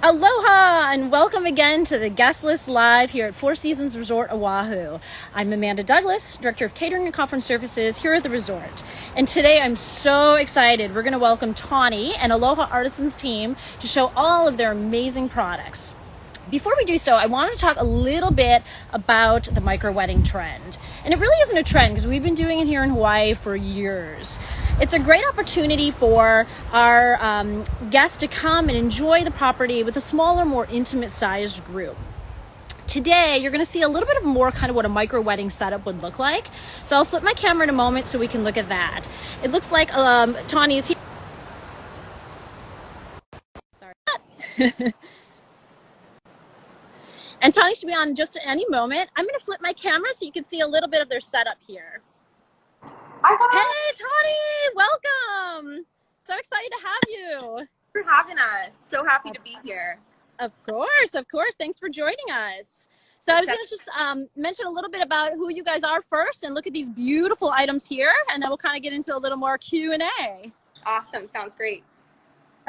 Aloha and welcome again to the Guest List Live here at Four Seasons Resort Oahu. I'm Amanda Douglas, Director of Catering and Conference Services here at the resort. And today I'm so excited. We're going to welcome Tawny and Aloha Artisans team to show all of their amazing products. Before we do so, I wanted to talk a little bit about the micro wedding trend. And it really isn't a trend because we've been doing it here in Hawaii for years. It's a great opportunity for our guests to come and enjoy the property with a smaller, more intimate sized group. Today, you're going to see a little bit of more kind of what a micro wedding setup would look like. So I'll flip my camera in a moment so we can look at that. It looks like Tawny is here. Sorry. And Tawny should be on just at any moment. I'm going to flip my camera so you can see a little bit of their setup here. Hey, Tawny, welcome. So excited to have you. Thanks for having us. So happy to be here. Of course, of course. Thanks for joining us. So I was going to just mention a little bit about who you guys are first and look at these beautiful items here, and then we'll kind of get into a little more Q&A. Awesome. Sounds great.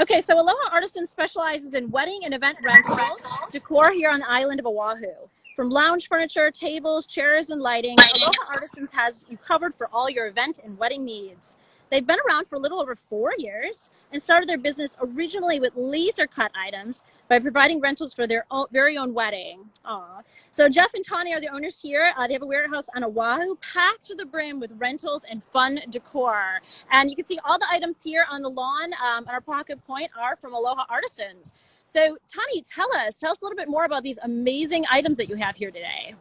Okay, so Aloha Artisans specializes in wedding and event rentals, decor here on the island of Oahu. From lounge furniture, tables, chairs, and lighting, Aloha Artisans has you covered for all your event and wedding needs. They've been around for a little over 4 years and started their business originally with laser cut items by providing rentals for their very own wedding. Aww. So Jeff and Tawny are the owners here. They have a warehouse on Oahu packed to the brim with rentals and fun decor. And you can see all the items here on the lawn at our pocket point are from Aloha Artisans. So Tawny, tell us a little bit more about these amazing items that you have here today.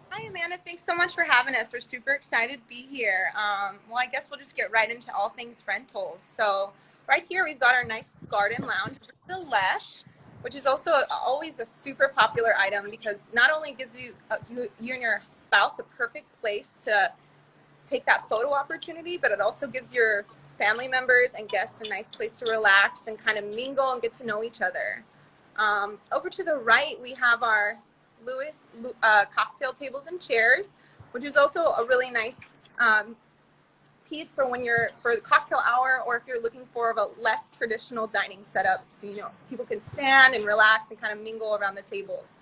Hi, Amanda. Thanks so much for having us. We're super excited to be here. Well, I guess we'll just get right into all things rentals. So right here, we've got our nice garden lounge to the left, which is also always a super popular item because not only gives you and your spouse a perfect place to take that photo opportunity, but it also gives your family members and guests a nice place to relax and kind of mingle and get to know each other. Over to the right, we have our Lewis cocktail tables and chairs, which is also a really nice piece for when you're for the cocktail hour, or if you're looking for a less traditional dining setup, so people can stand and relax and kind of mingle around the tables.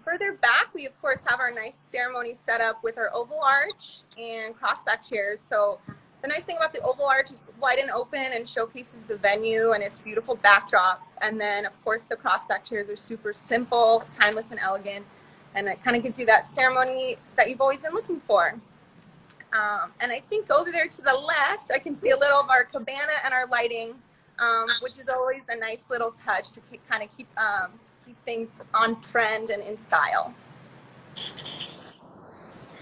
Further back, we of course have our nice ceremony setup with our oval arch and crossback chairs. So the nice thing about the oval arch is wide and open and showcases the venue and its beautiful backdrop. And then, of course, the crossback chairs are super simple, timeless, and elegant. And it kind of gives you that ceremony that you've always been looking for. And I think over there to the left, I can see a little of our cabana and our lighting, which is always a nice little touch to kind of keep things on trend and in style.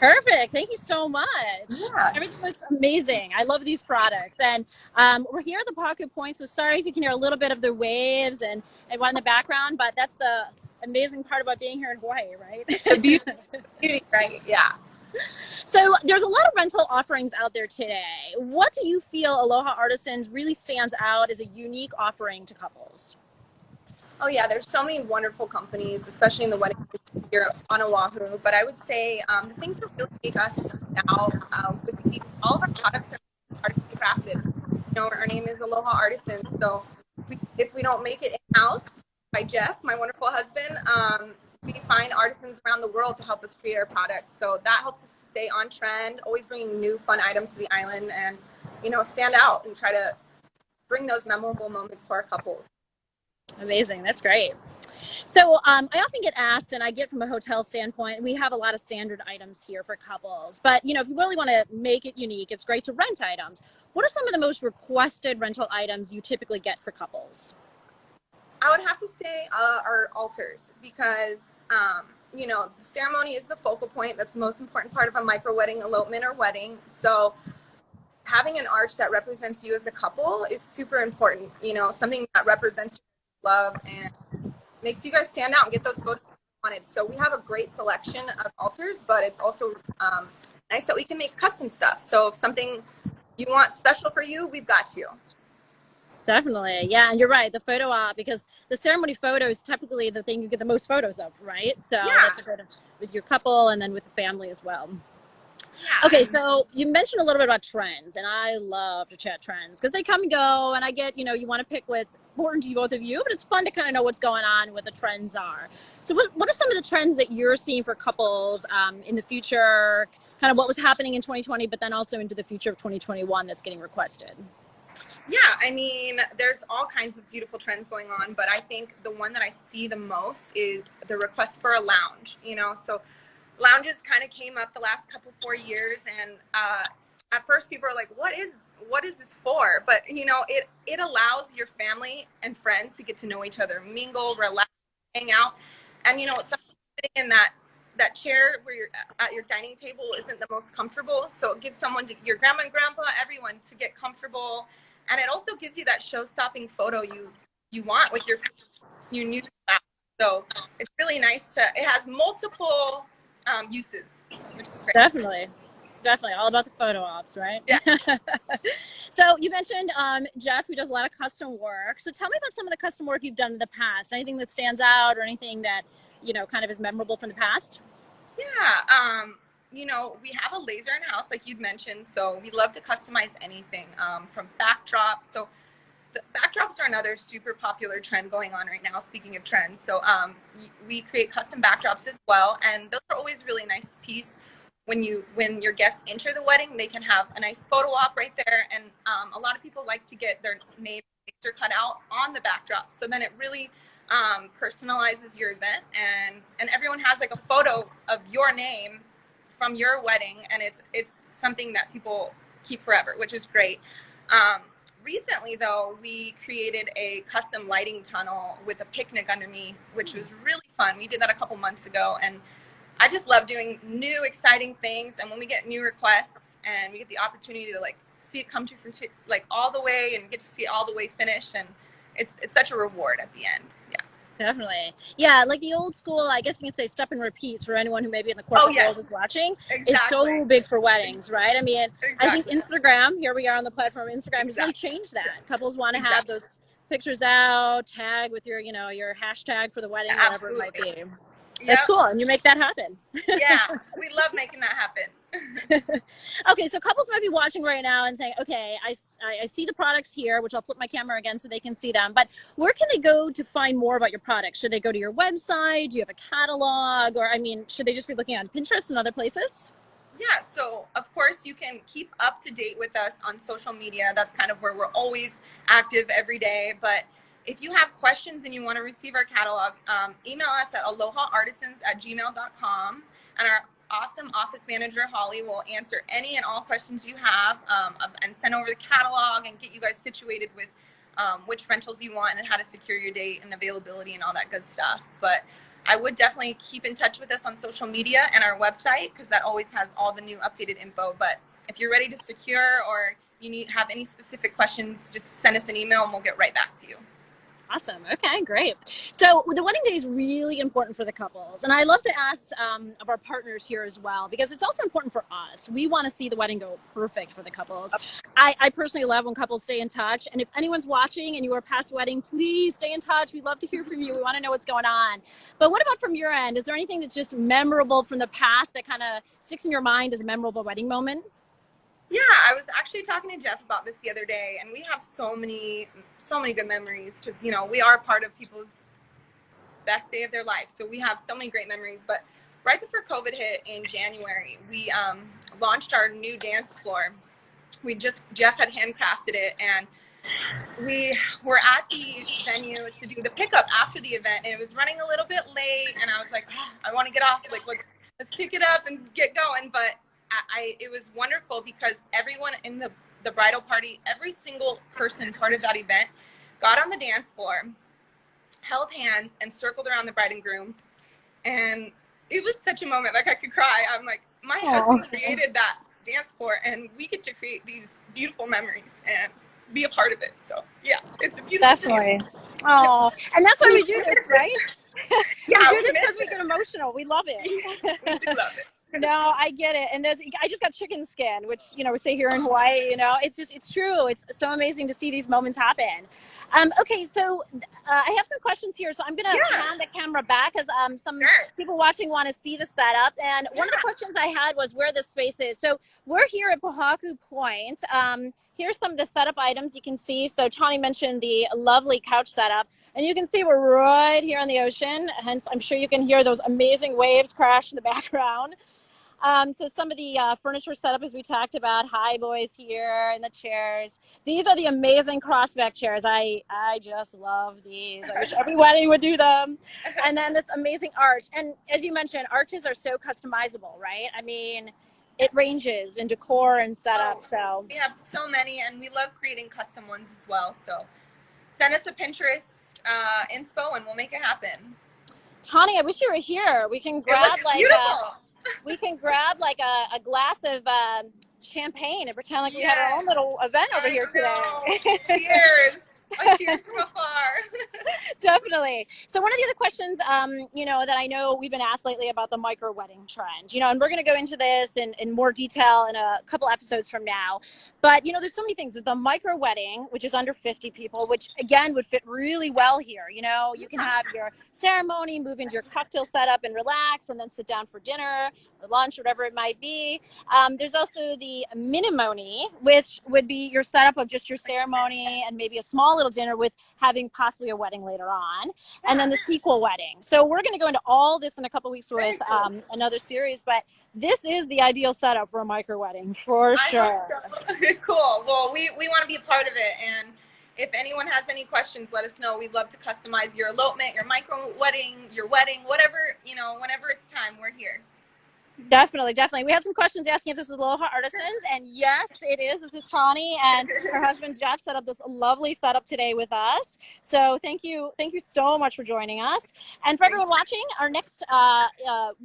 Perfect. Thank you so much. Yeah. Everything looks amazing. I love these products. And we're here at the Pocket Point, so sorry if you can hear a little bit of the waves and one in the background, but that's the amazing part about being here in Hawaii, right? The beauty, right? Yeah. So there's a lot of rental offerings out there today. What do you feel Aloha Artisans really stands out as a unique offering to couples? Oh yeah, there's so many wonderful companies, especially in the wedding here on Oahu. But I would say the things that really make us out would be all of our products are artistically crafted. Our name is Aloha Artisans. So if we don't make it in-house by Jeff, my wonderful husband, we find artisans around the world to help us create our products. So that helps us to stay on trend, always bringing new fun items to the island, and stand out and try to bring those memorable moments to our couples. Amazing. That's great. So I often get asked, and I get from a hotel standpoint, we have a lot of standard items here for couples. But, if you really want to make it unique, it's great to rent items. What are some of the most requested rental items you typically get for couples? I would have to say our altars because, the ceremony is the focal point. That's the most important part of a micro wedding, elopement, or wedding. So having an arch that represents you as a couple is super important. Something that represents love and makes you guys stand out and get those photos you wanted. So we have a great selection of altars, but it's also nice that we can make custom stuff. So if something you want special for you, we've got you. Definitely. Yeah, and you're right. The photo op, because the ceremony photo is typically the thing you get the most photos of, right? So yeah. That's a good with your couple and then with the family as well. Okay, Yeah. so you mentioned a little bit about trends, and I love to chat trends because they come and go, and I get, you want to pick what's important to both of you, but it's fun to kind of know what's going on and what the trends are. So, what are some of the trends that you're seeing for couples in the future? Kind of what was happening in 2020, but then also into the future of 2021 that's getting requested. Yeah, I mean, there's all kinds of beautiful trends going on, but I think the one that I see the most is the request for a lounge. So lounges kind of came up the last couple 4 years, and at first people are like, what is this for? But it allows your family and friends to get to know each other, mingle, relax, hang out, and sometimes sitting in that chair where you're at your dining table isn't the most comfortable, so it gives your grandma and grandpa, everyone, to get comfortable. And it also gives you that show-stopping photo you want with your new spouse. So it's really nice it has multiple uses, which is great. Definitely all about the photo ops, right? Yeah. So you mentioned Jeff, who does a lot of custom work. So tell me about some of the custom work you've done in the past. Anything that stands out, or anything that kind of is memorable from the past? Yeah. We have a laser in house, like you'd mentioned, so we love to customize anything from backdrops. So the backdrops are another super popular trend going on right now, speaking of trends. So we create custom backdrops as well, and those are always really nice piece. When your guests enter the wedding, they can have a nice photo op right there, and a lot of people like to get their name cut out on the backdrop, so then it really personalizes your event, and everyone has like a photo of your name from your wedding, and it's something that people keep forever, which is great. Recently, though, we created a custom lighting tunnel with a picnic underneath, which was really fun. We did that a couple months ago, and I just love doing new, exciting things. And when we get new requests and we get the opportunity to see it come to fruition, all the way, and get to see it all the way finished, and it's such a reward at the end. Yeah. Definitely. Yeah, like the old school, I guess you could say step and repeats for anyone who maybe in the corporate world is watching, is so big for weddings, right? I mean, I think Instagram, here we are on the platform, Instagram has really changed that. Couples want to have those pictures out, tag with your, your hashtag for the wedding, whatever it might be. That's cool, and you make that happen. Yeah, we love making that happen. Okay, so couples might be watching right now and saying, okay, I see the products here, which I'll flip my camera again so they can see them, but where can they go to find more about your products? Should they go to your website? Do you have a catalog? Or, should they just be looking on Pinterest and other places? Yeah, so of course you can keep up to date with us on social media. That's kind of where we're always active every day, but if you have questions and you want to receive our catalog, email us at alohaartisans@gmail.com, and our awesome office manager, Holly, will answer any and all questions you have, and send over the catalog and get you guys situated with which rentals you want and how to secure your date and availability and all that good stuff. But I would definitely keep in touch with us on social media and our website, because that always has all the new updated info. But if you're ready to secure, or you have any specific questions, just send us an email and we'll get right back to you. Awesome. Okay, great. So the wedding day is really important for the couples. And I love to ask of our partners here as well, because it's also important for us. We want to see the wedding go perfect for the couples. I personally love when couples stay in touch. And if anyone's watching and you are past wedding, please stay in touch. We'd love to hear from you. We want to know what's going on. But what about from your end? Is there anything that's just memorable from the past that kind of sticks in your mind as a memorable wedding moment? Yeah, I was actually talking to Jeff about this the other day, and we have so many good memories, because we are part of people's best day of their life. So we have so many great memories. But right before COVID hit in January, we launched our new dance floor. Jeff had handcrafted it, and we were at the venue to do the pickup after the event, and it was running a little bit late, and I was like, I want to get off, let's pick it up and get going. But it was wonderful, because everyone in the bridal party, every single person part of that event, got on the dance floor, held hands, and circled around the bride and groom. And it was such a moment, I could cry. I'm like, my husband created that dance floor, and we get to create these beautiful memories and be a part of it. So yeah, it's a beautiful Definitely. Oh, and that's why we do this, right? Yeah, we do this because we get emotional. We love it. We do love it. No, I get it. And I just got chicken skin, which, we say here in Hawaii, it's true. It's so amazing to see these moments happen. Okay. So I have some questions here. So I'm going to Yeah, hand the camera back because some sure. people watching want to see the setup. And one of the questions I had was where this space is. So we're here at Pohaku Point. Here's some of the setup items you can see. So Tawny mentioned the lovely couch setup. And you can see we're right here on the ocean. Hence, I'm sure you can hear those amazing waves crash in the background. So some of the furniture setup, as we talked about, high boys here and the chairs. These are the amazing crossback chairs. I just love these. I wish every wedding would do them. And then this amazing arch. And as you mentioned, arches are so customizable, right? I mean, it ranges in decor and setup. So we have so many, and we love creating custom ones as well. So send us a Pinterest inspo, and we'll make it happen. Tawny, I wish you were here. We can grab we can grab like a glass of champagne and pretend like we had our own little event over here today. Cheers. A cheers from afar. Definitely. So one of the other questions, that I know we've been asked lately about the micro wedding trend, and we're going to go into this in more detail in a couple episodes from now. But, there's so many things with the micro wedding, which is under 50 people, which again would fit really well here. You can have your ceremony, move into your cocktail setup and relax, and then sit down for dinner or lunch, whatever it might be. There's also the minimony, which would be your setup of just your ceremony and maybe a small little dinner with having possibly a wedding later on, and then the sequel wedding. So we're going to go into all this in a couple weeks with another series, but this is the ideal setup for a micro wedding for sure. So. Cool. Well, we want to be a part of it, and if anyone has any questions, let us know. We'd love to customize your elopement, your micro wedding, your wedding, whatever, whenever it's time, we're here. Definitely. We had some questions asking if this is Aloha Artisans, and yes, it is. This is Tawny, and her husband Jeff set up this lovely setup today with us. So thank you so much for joining us. And for everyone watching, our next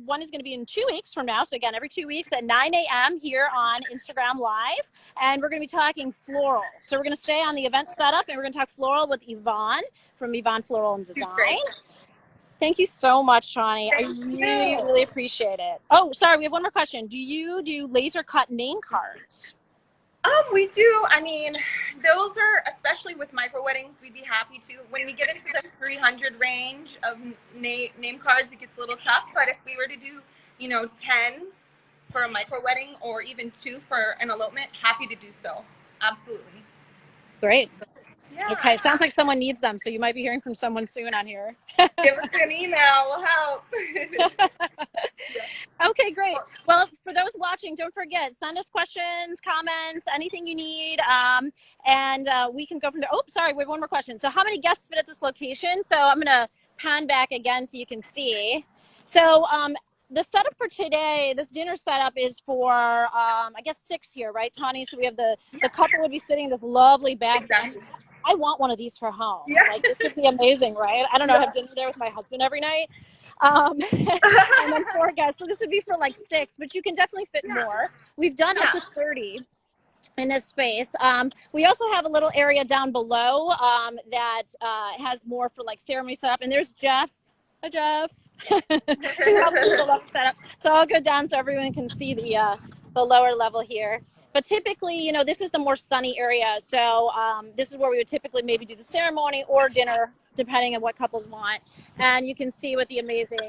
one is going to be in 2 weeks from now. So again, every 2 weeks at 9 a.m. here on Instagram Live, and we're going to be talking floral. So we're going to stay on the event setup, and we're going to talk floral with Yvonne from Yvonne Floral and Design. Thank you so much, Tawny. I really appreciate it. Oh, sorry, we have one more question. Do you do laser cut name cards? We do. I mean, those are, especially with micro weddings, we'd be happy to. When we get into the 300 range of name cards, it gets a little tough. But if we were to do, 10 for a micro wedding or even 2 for an elopement, happy to do so. Absolutely. Great. Yeah. Okay, sounds like someone needs them, so you might be hearing from someone soon on here. Give us an email, we'll help. Okay, great. Well, for those watching, don't forget, send us questions, comments, anything you need, and we can go from there. Oh, sorry, we have one more question. So how many guests fit at this location? So I'm going to pan back again so you can see. So the setup for today, this dinner setup is for, I guess, 6 here, right, Tawny? So we have the couple would be sitting in this lovely bag. Exactly. I want one of these for home. Yeah. Like, this would be amazing, right? I don't know, I have dinner there with my husband every night. And then 4 guests. So this would be for like 6, but you can definitely fit more. We've done up to 30 in this space. We also have a little area down below that has more for like ceremony setup. And there's Jeff. Hi, Jeff. Setup. So I'll go down so everyone can see the lower level here. But typically, this is the more sunny area. So this is where we would typically maybe do the ceremony or dinner, depending on what couples want. And you can see with the amazing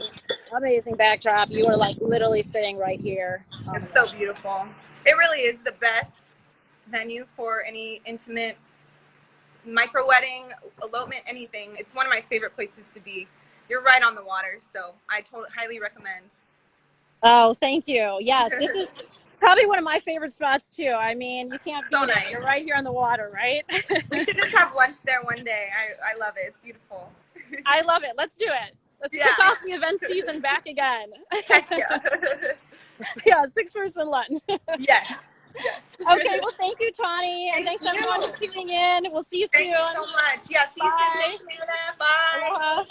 backdrop, you are like literally sitting right here. It's so beautiful. It really is the best venue for any intimate micro wedding, elopement, anything. It's one of my favorite places to be. You're right on the water, so I highly recommend. Oh, thank you. Yes, this is probably one of my favorite spots too. I mean, you can't beat it. You're right here on the water, right? We should just have lunch there one day. I love it. It's beautiful. I love it. Let's do it. Let's kick off the event season back again. Heck yeah. Yeah, 6-person lunch. Yes. Okay, well, thank you, Tawny, and thanks everyone for tuning in. We'll see you soon. Thank you so much. Yeah, see you soon. Bye. Aloha.